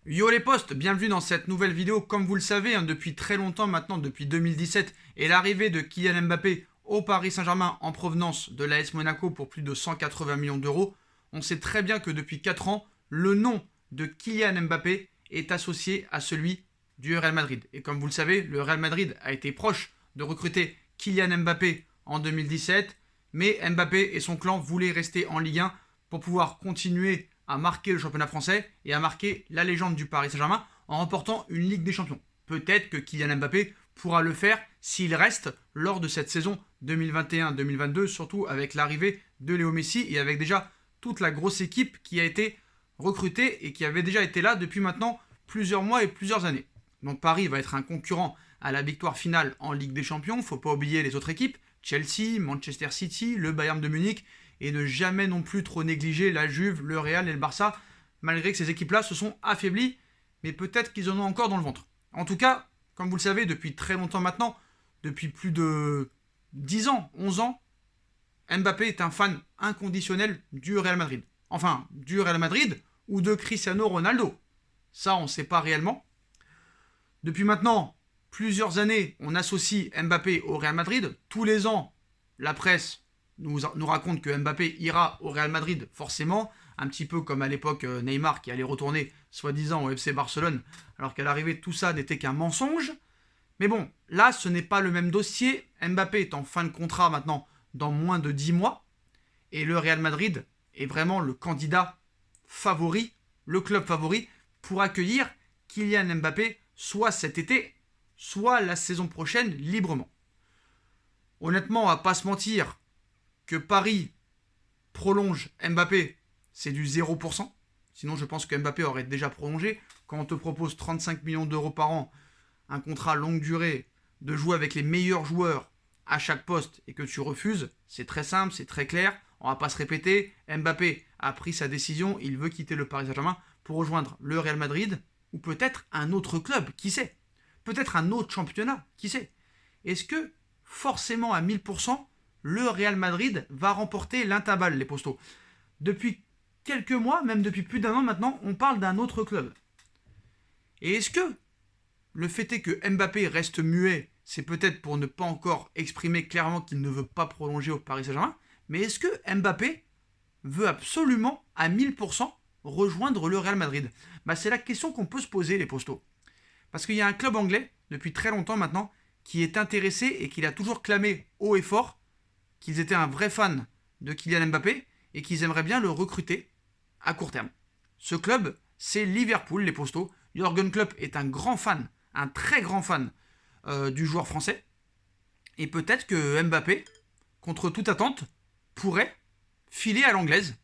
Yo les potes, bienvenue dans cette nouvelle vidéo. Comme vous le savez, depuis très longtemps maintenant, depuis 2017, et l'arrivée de Kylian Mbappé au Paris Saint-Germain en provenance de l'AS Monaco pour plus de 180 millions d'euros, on sait très bien que depuis 4 ans, le nom de Kylian Mbappé est associé à celui du Real Madrid. Et comme vous le savez, le Real Madrid a été proche de recruter Kylian Mbappé en 2017, mais Mbappé et son clan voulaient rester en Ligue 1 pour pouvoir continuer à marquer le championnat français et à marquer la légende du Paris Saint-Germain en remportant une Ligue des Champions. Peut-être que Kylian Mbappé pourra le faire s'il reste lors de cette saison 2021-2022, surtout avec l'arrivée de Léo Messi et avec déjà toute la grosse équipe qui a été recrutée et qui avait déjà été là depuis maintenant plusieurs mois et plusieurs années. Donc Paris va être un concurrent à la victoire finale en Ligue des Champions. Il ne faut pas oublier les autres équipes, Chelsea, Manchester City, le Bayern de Munich, et ne jamais non plus trop négliger la Juve, le Real et le Barça, malgré que ces équipes-là se sont affaiblies, mais peut-être qu'ils en ont encore dans le ventre. En tout cas, comme vous le savez, depuis très longtemps maintenant, depuis plus de 10 ans, 11 ans, Mbappé est un fan inconditionnel du Real Madrid. Enfin, du Real Madrid ou de Cristiano Ronaldo. Ça, on ne sait pas réellement. Depuis maintenant plusieurs années, on associe Mbappé au Real Madrid. Tous les ans, la presse nous raconte que Mbappé ira au Real Madrid forcément, un petit peu comme à l'époque Neymar qui allait retourner soi-disant au FC Barcelone, alors qu'à l'arrivée tout ça n'était qu'un mensonge. Mais bon, là ce n'est pas le même dossier. Mbappé est en fin de contrat maintenant dans moins de 10 mois, et le Real Madrid est vraiment le candidat favori, le club favori pour accueillir Kylian Mbappé soit cet été, soit la saison prochaine librement. Honnêtement, on va pas se mentir, que Paris prolonge Mbappé, c'est du 0%. Sinon, je pense que Mbappé aurait déjà prolongé. Quand on te propose 35 millions d'euros par an, un contrat longue durée, de jouer avec les meilleurs joueurs à chaque poste et que tu refuses, c'est très simple, c'est très clair. On va pas se répéter. Mbappé a pris sa décision, il veut quitter le Paris Saint-Germain pour rejoindre le Real Madrid ou peut-être un autre club, qui sait. Peut-être un autre championnat, qui sait. Est-ce que forcément à 1000%, le Real Madrid va remporter l'intabal, les postos? Depuis quelques mois, même depuis plus d'un an maintenant, on parle d'un autre club. Et est-ce que le fait est que Mbappé reste muet, c'est peut-être pour ne pas encore exprimer clairement qu'il ne veut pas prolonger au Paris Saint-Germain, mais est-ce que Mbappé veut absolument à 1000% rejoindre le Real Madrid? C'est la question qu'on peut se poser, les postos. Parce qu'il y a un club anglais, depuis très longtemps maintenant, qui est intéressé et qui a toujours clamé haut et fort qu'ils étaient un vrai fan de Kylian Mbappé et qu'ils aimeraient bien le recruter à court terme. Ce club, c'est Liverpool, les postos. Jürgen Klopp est un grand fan, un très grand fan du joueur français. Et peut-être que Mbappé, contre toute attente, pourrait filer à l'anglaise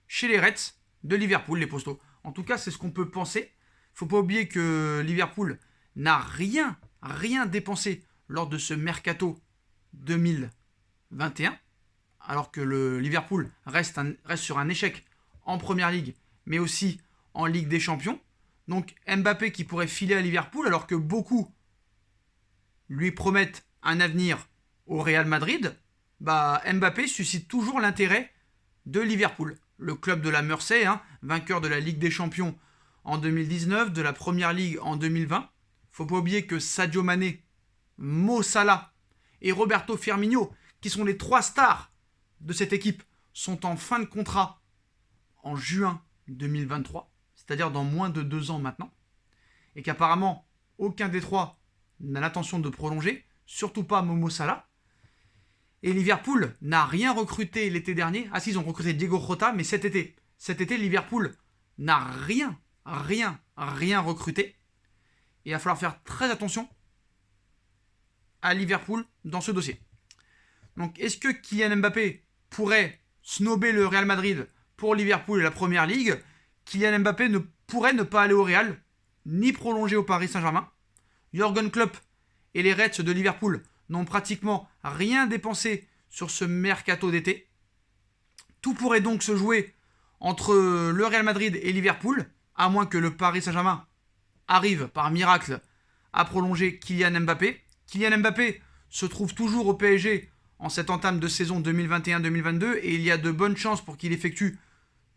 chez les Reds de Liverpool, les postos. En tout cas, c'est ce qu'on peut penser. Faut pas oublier que Liverpool n'a rien dépensé lors de ce mercato 2021, alors que le Liverpool reste sur un échec en Première Ligue, mais aussi en Ligue des Champions. Donc Mbappé qui pourrait filer à Liverpool, alors que beaucoup lui promettent un avenir au Real Madrid, Mbappé suscite toujours l'intérêt de Liverpool, le club de la Mersey, vainqueur de la Ligue des Champions en 2019, de la Première Ligue en 2020. Faut pas oublier que Sadio Mané, Mo Salah et Roberto Firmino, qui sont les 3 stars de cette équipe, sont en fin de contrat en juin 2023, c'est-à-dire dans moins de 2 ans maintenant, et qu'apparemment aucun des 3 n'a l'intention de prolonger, surtout pas Mo Salah. Et Liverpool n'a rien recruté l'été dernier. Ah si, ils ont recruté Diego Jota, mais cet été, Liverpool n'a rien recruté. Et il va falloir faire très attention à Liverpool dans ce dossier. Donc, est-ce que Kylian Mbappé pourrait snober le Real Madrid pour Liverpool et la Première Ligue? Kylian Mbappé pourrait ne pas aller au Real, ni prolonger au Paris Saint-Germain. Jürgen Klopp et les Reds de Liverpool n'ont pratiquement rien dépensé sur ce mercato d'été. Tout pourrait donc se jouer entre le Real Madrid et Liverpool, à moins que le Paris Saint-Germain arrive par miracle à prolonger Kylian Mbappé. Kylian Mbappé se trouve toujours au PSG en cette entame de saison 2021-2022 et il y a de bonnes chances pour qu'il effectue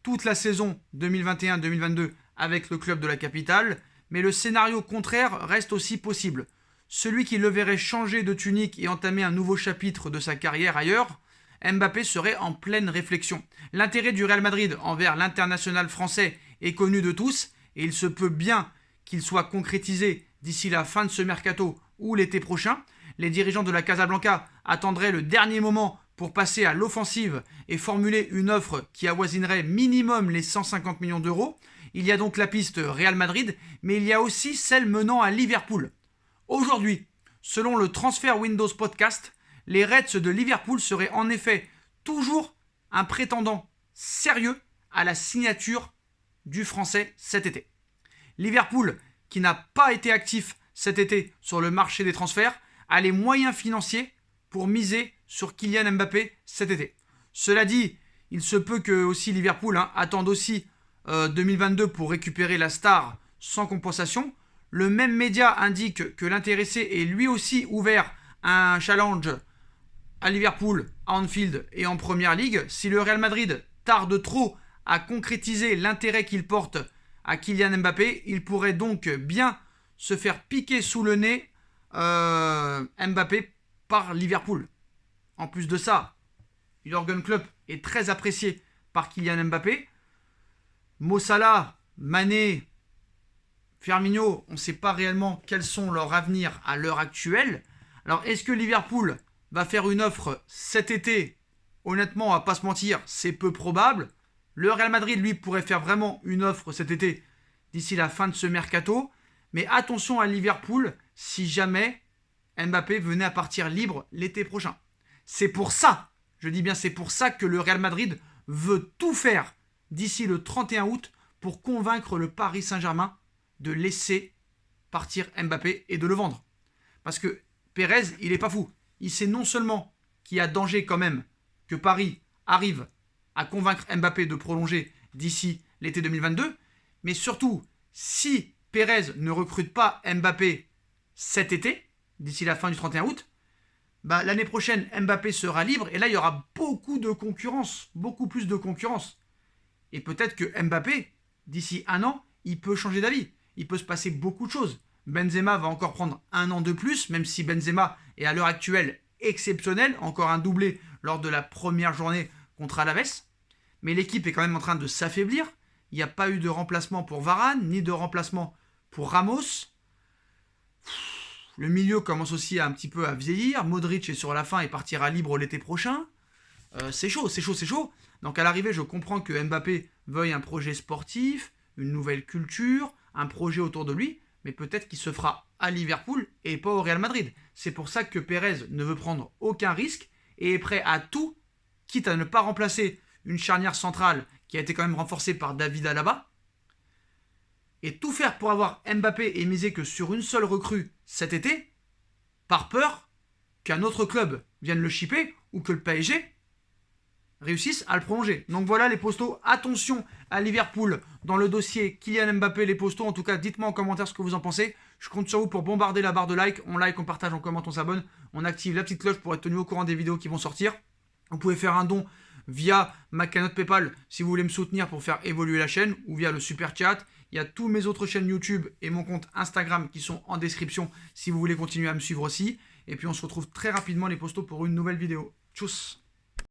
toute la saison 2021-2022 avec le club de la capitale, mais le scénario contraire reste aussi possible. Celui qui le verrait changer de tunique et entamer un nouveau chapitre de sa carrière ailleurs, Mbappé serait en pleine réflexion. L'intérêt du Real Madrid envers l'international français est connu de tous et il se peut bien qu'il soit concrétisé d'ici la fin de ce mercato ou l'été prochain. Les dirigeants de la Casablanca attendraient le dernier moment pour passer à l'offensive et formuler une offre qui avoisinerait minimum les 150 millions d'euros. Il y a donc la piste Real Madrid, mais il y a aussi celle menant à Liverpool. Aujourd'hui, selon le Transfer Windows Podcast, les Reds de Liverpool seraient en effet toujours un prétendant sérieux à la signature du Français cet été. Liverpool, qui n'a pas été actif cet été sur le marché des transferts, a les moyens financiers pour miser sur Kylian Mbappé cet été. Cela dit, il se peut que aussi Liverpool attende aussi 2022 pour récupérer la star sans compensation. Le même média indique que l'intéressé est lui aussi ouvert à un challenge à Liverpool, à Anfield et en Première Ligue. Si le Real Madrid tarde trop à concrétiser l'intérêt qu'il porte à Kylian Mbappé, il pourrait donc bien se faire piquer sous le nez Mbappé par Liverpool. En plus de ça, Jürgen Klopp est très apprécié par Kylian Mbappé. Mo Salah, Mané, Firmino, on ne sait pas réellement quels sont leurs avenirs à l'heure actuelle. Alors, est-ce que Liverpool va faire une offre cet été? Honnêtement, on va pas se mentir, c'est peu probable. Le Real Madrid, lui, pourrait faire vraiment une offre cet été d'ici la fin de ce mercato. Mais attention à Liverpool si jamais Mbappé venait à partir libre l'été prochain. C'est pour ça, je dis bien c'est pour ça que le Real Madrid veut tout faire d'ici le 31 août pour convaincre le Paris Saint-Germain de laisser partir Mbappé et de le vendre. Parce que Pérez, il n'est pas fou. Il sait non seulement qu'il y a danger quand même que Paris arrive à convaincre Mbappé de prolonger d'ici l'été 2022, mais surtout, si Pérez ne recrute pas Mbappé cet été, d'ici la fin du 31 août, l'année prochaine, Mbappé sera libre et là, il y aura beaucoup de concurrence, beaucoup plus de concurrence. Et peut-être que Mbappé, d'ici un an, il peut changer d'avis. Il peut se passer beaucoup de choses. Benzema va encore prendre un an de plus, même si Benzema est à l'heure actuelle exceptionnel. Encore un doublé lors de la première journée contre Alaves. Mais l'équipe est quand même en train de s'affaiblir. Il n'y a pas eu de remplacement pour Varane, ni de remplacement pour Ramos. Le milieu commence aussi un petit peu à vieillir. Modric est sur la fin et partira libre l'été prochain. C'est chaud. Donc à l'arrivée, je comprends que Mbappé veuille un projet sportif, une nouvelle culture, un projet autour de lui, mais peut-être qu'il se fera à Liverpool et pas au Real Madrid. C'est pour ça que Pérez ne veut prendre aucun risque et est prêt à tout, quitte à ne pas remplacer une charnière centrale qui a été quand même renforcée par David Alaba, et tout faire pour avoir Mbappé et miser que sur une seule recrue cet été, par peur qu'un autre club vienne le shipper ou que le PSG réussissent à le prolonger. Donc voilà les postos, attention à Liverpool dans le dossier Kylian Mbappé, les postos. En tout cas, dites-moi en commentaire ce que vous en pensez. Je compte sur vous pour bombarder la barre de like. On like, on partage, on commente, on s'abonne. On active la petite cloche pour être tenu au courant des vidéos qui vont sortir. Vous pouvez faire un don via ma cagnotte PayPal si vous voulez me soutenir pour faire évoluer la chaîne, ou via le super chat. Il y a tous mes autres chaînes YouTube et mon compte Instagram qui sont en description si vous voulez continuer à me suivre aussi. Et puis on se retrouve très rapidement les postos pour une nouvelle vidéo. Tchuss!